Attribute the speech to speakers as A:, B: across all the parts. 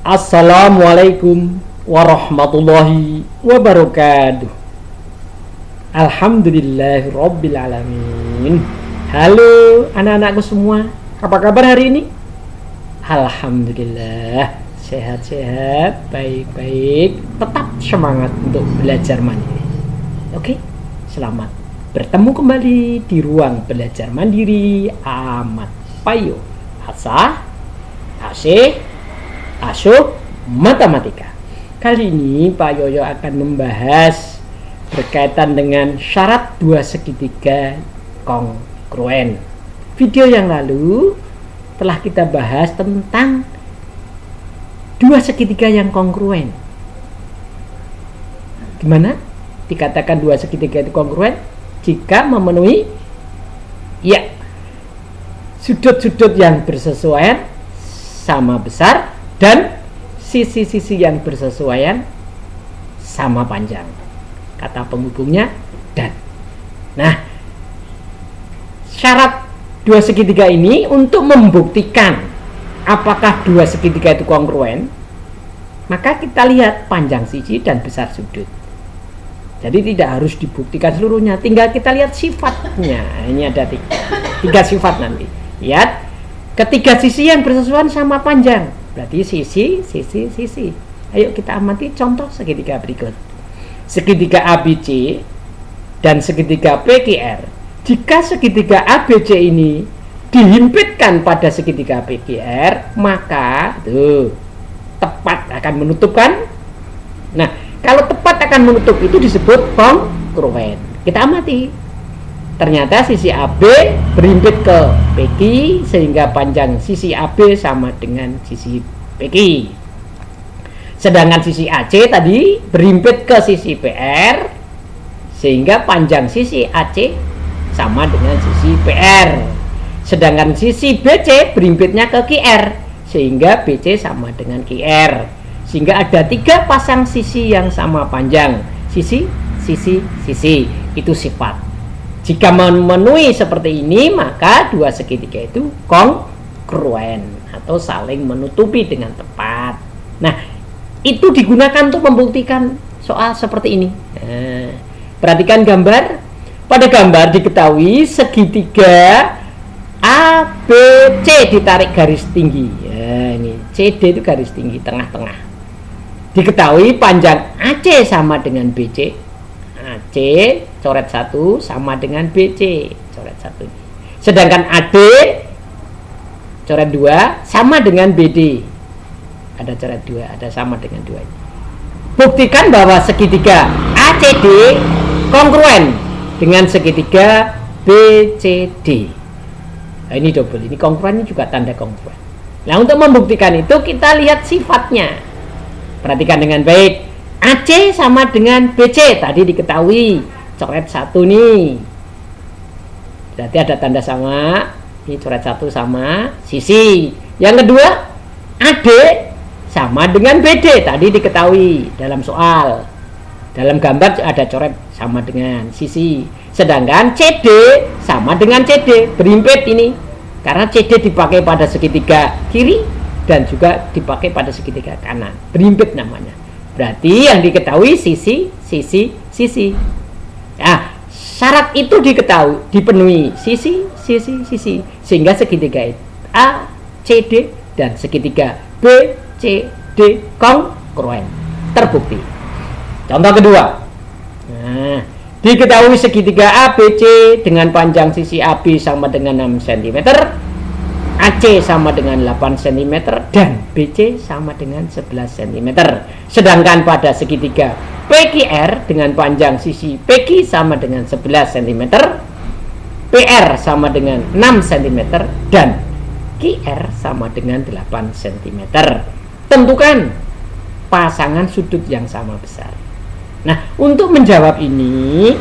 A: Assalamualaikum warahmatullahi wabarakatuh. Alhamdulillahirabbil alamin. Halo anak-anakku semua, apa kabar hari ini? Alhamdulillah, sehat-sehat, baik-baik, tetap semangat untuk belajar mandiri. Oke, selamat bertemu kembali di ruang belajar mandiri Ahmad Payo Asah Asih Asuh Matematika. Kali ini Pak Yoyo akan membahas berkaitan dengan syarat dua segitiga kongruen. Video yang lalu telah kita bahas tentang dua segitiga yang kongruen. Gimana dikatakan dua segitiga itu kongruen? Jika memenuhi sudut-sudut yang bersesuaian sama besar dan sisi-sisi yang bersesuaian sama panjang. Kata penghubungnya dan. Nah, syarat dua segitiga ini untuk membuktikan apakah dua segitiga itu kongruen, maka kita lihat panjang sisi dan besar sudut. Jadi tidak harus dibuktikan seluruhnya, tinggal kita lihat sifatnya. Ini ada tiga sifat nanti. Lihat, ketiga sisi yang bersesuaian sama panjang. Berarti sisi. Ayo kita amati contoh segitiga berikut. Segitiga ABC dan segitiga PQR. Jika segitiga ABC ini dihimpitkan pada segitiga PQR, maka tepat akan menutup kan? Nah, kalau tepat akan menutup itu disebut kongruen. Kita amati. Ternyata sisi AB berhimpit ke PQ sehingga panjang sisi AB sama dengan sisi PQ. Sedangkan sisi AC tadi berhimpit ke sisi PR sehingga panjang sisi AC sama dengan sisi PR. Sedangkan sisi BC berhimpitnya ke QR sehingga BC sama dengan QR. Sehingga ada tiga pasang sisi yang sama panjang. Sisi. Itu sifat. Jika memenuhi seperti ini, maka dua segitiga itu kongruen atau saling menutupi dengan tepat. Nah, itu digunakan untuk membuktikan soal seperti ini. Nah, perhatikan gambar. Pada gambar diketahui segitiga ABC ditarik garis tinggi. Ya, ini CD itu garis tinggi tengah-tengah. Diketahui panjang AC sama dengan BC. AC coret 1 sama dengan BC coret 1. Sedangkan AD coret 2 sama dengan BD. Ada coret 2, ada sama dengan 2. Buktikan bahwa segitiga ACD kongruen dengan segitiga BCD. Nah, ini double, ini kongruen, ini juga tanda kongruen. Nah, untuk membuktikan itu kita lihat sifatnya. Perhatikan dengan baik. AC sama dengan BC tadi diketahui coret 1 nih. Berarti ada tanda sama. Ini coret 1 sama sisi. Yang kedua, AD sama dengan BD tadi diketahui dalam soal. Dalam gambar ada coret sama dengan sisi. Sedangkan CD sama dengan CD, berhimpit ini. Karena CD dipakai pada segitiga kiri dan juga dipakai pada segitiga kanan. Berhimpit namanya. Berarti yang diketahui sisi. Nah, syarat itu dipenuhi sisi. Sehingga segitiga A, CD dan segitiga B, C, D kongruen. Terbukti. Contoh kedua. Nah, diketahui segitiga ABC dengan panjang sisi AB sama dengan 6 cm. AC sama dengan 8 cm dan BC sama dengan 11 cm. Sedangkan pada segitiga PQR dengan panjang sisi PQ sama dengan 11 cm, PR sama dengan 6 cm dan QR sama dengan 8 cm. Tentukan pasangan sudut yang sama besar. Nah, untuk menjawab ini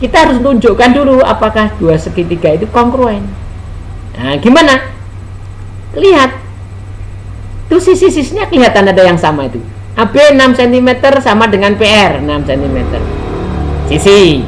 A: kita harus tunjukkan dulu apakah dua segitiga itu kongruen. Nah, gimana? Lihat. Tuh sisi-sisinya kelihatan ada yang sama itu. AB 6 cm sama dengan PR 6 cm. Sisi.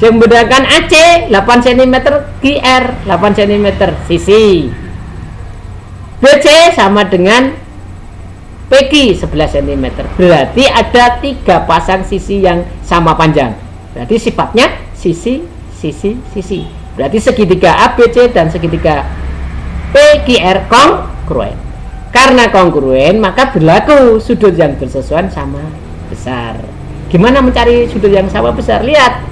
A: Yang membedakan AC 8 cm, QR 8 cm sisi. BC sama dengan PQ 11 cm. Berarti ada 3 pasang sisi yang sama panjang. Berarti sifatnya sisi. Berarti segitiga ABC dan segitiga PQR kongruen. Karena kongruen, maka berlaku sudut yang bersesuaian sama besar. Gimana mencari sudut yang sama besar? Lihat,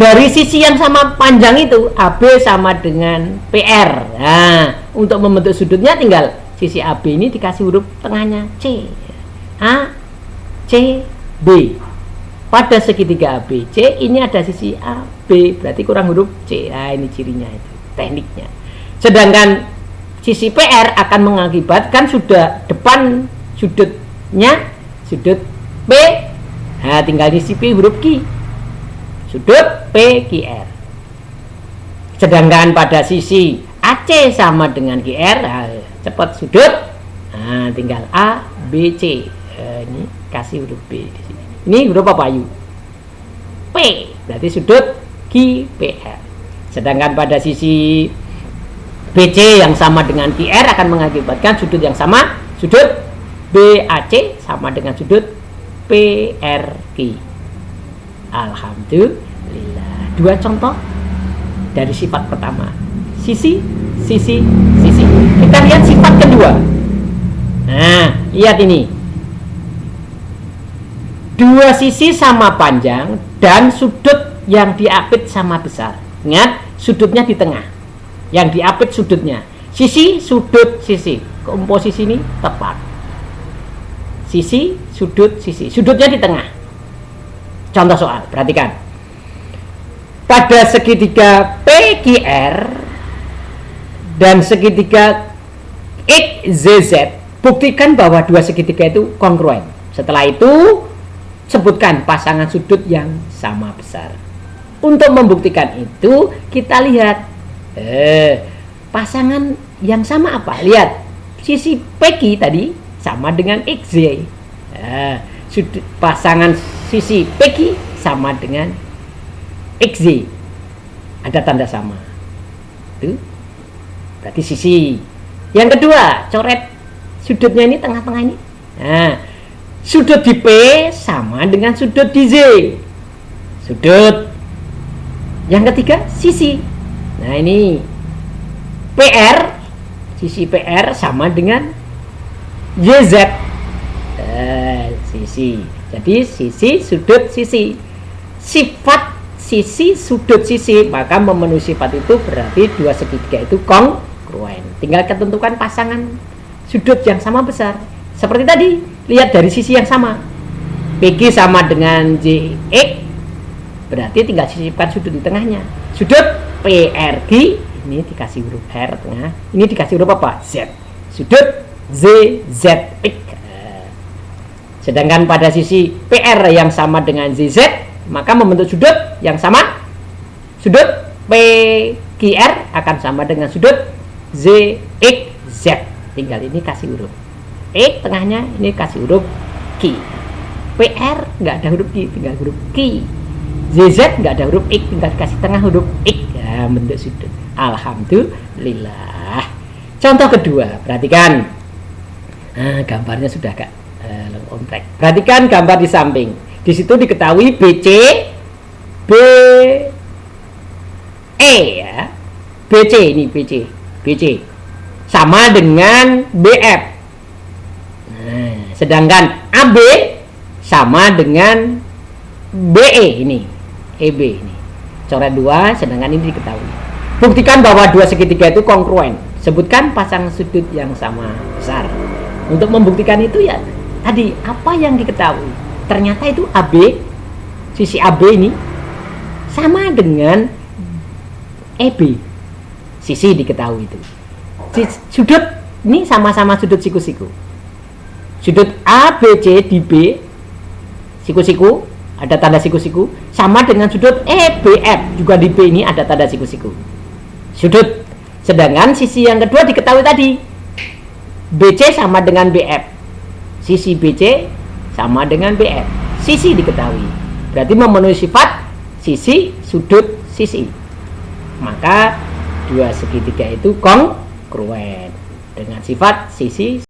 A: dari sisi yang sama panjang itu AB sama dengan PR. Nah, untuk membentuk sudutnya tinggal sisi AB ini dikasih huruf tengahnya C, A, C, B. Pada segitiga ABC ini ada sisi AB, berarti kurang huruf C. Nah, ini cirinya, itu tekniknya. Sedangkan sisi PR akan mengakibatkan sudah depan sudutnya sudut P. Nah, tinggal isi P huruf Q, sudut PQR. Sedangkan pada sisi AC sama dengan QR, nah, cepat sudut. Nah, tinggal A, B, C. Ini kasih huruf B di sini. Ini huruf apa, Yu? P. Berarti sudut QPR. Sedangkan pada sisi BC yang sama dengan QR akan mengakibatkan sudut yang sama, sudut BAC sama dengan sudut PRQ. Alhamdulillah. 2 contoh dari sifat pertama, sisi. Kita lihat sifat kedua. Nah, lihat ini. 2 sisi sama panjang dan sudut yang diapit sama besar. Ingat, sudutnya di tengah. Yang diapit sudutnya. Sisi, sudut, sisi. Komposisi ini tepat. Sisi, sudut, sisi. Sudutnya di tengah. Contoh soal, perhatikan. Pada segitiga PQR dan segitiga XZZ, buktikan bahwa 2 segitiga itu kongruen. Setelah itu, sebutkan pasangan sudut yang sama besar. Untuk membuktikan itu, kita lihat pasangan yang sama apa? Lihat, sisi PQ tadi sama dengan XZ. Pasangan sisi PQ sama dengan XZ. Ada tanda sama. Itu berarti sisi. Yang kedua, coret sudutnya ini tengah-tengah ini. Nah, sudut di P sama dengan sudut di Z. Sudut. Yang ketiga, sisi. Nah, ini PR, sisi PR sama dengan YZ. Sisi. Jadi sisi, sudut, sisi. Sifat sisi, sudut, sisi, maka memenuhi sifat itu berarti 2 segitiga itu kongruen. Tinggal ketentukan pasangan sudut yang sama besar. Seperti tadi, lihat dari sisi yang sama. PQ sama dengan JX, berarti tinggal sisipkan sudut di tengahnya. Sudut PRQ, ini dikasih huruf R tengah, ini dikasih huruf apa? Z. Sudut ZZX. Sedangkan pada sisi PR yang sama dengan ZZ, maka membentuk sudut yang sama. Sudut PQR akan sama dengan sudut ZXZ. Tinggal ini kasih huruf X tengahnya, ini kasih huruf Q. PR nggak ada huruf Q, tinggal huruf Q. ZZ nggak ada huruf X, tinggal kasih tengah huruf X. Ya, bentuk sudut. Alhamdulillah. Contoh kedua, perhatikan. Nah, gambarnya sudah agak on track. Perhatikan gambar di samping. Di situ diketahui BC, BE ya. BC ini BC sama dengan BF. Nah, sedangkan AB sama dengan BE ini, EB ini. Coret 2, sedangkan ini diketahui. Buktikan bahwa 2 segitiga itu kongruen. Sebutkan pasangan sudut yang sama besar. Untuk membuktikan itu ya tadi apa yang diketahui. Ternyata itu AB, sisi AB ini sama dengan EB. Sisi diketahui itu. Sudut ini sama-sama sudut siku-siku. Sudut ABC di B, siku-siku, ada tanda siku-siku, sama dengan sudut EBF, juga di B ini ada tanda siku-siku. Sudut. Sedangkan sisi yang kedua diketahui tadi. BC sama dengan BF. Sisi BC sama dengan BF. Sisi diketahui. Berarti memenuhi sifat sisi, sudut, sisi. Maka 2 segitiga itu kongruen dengan sifat sisi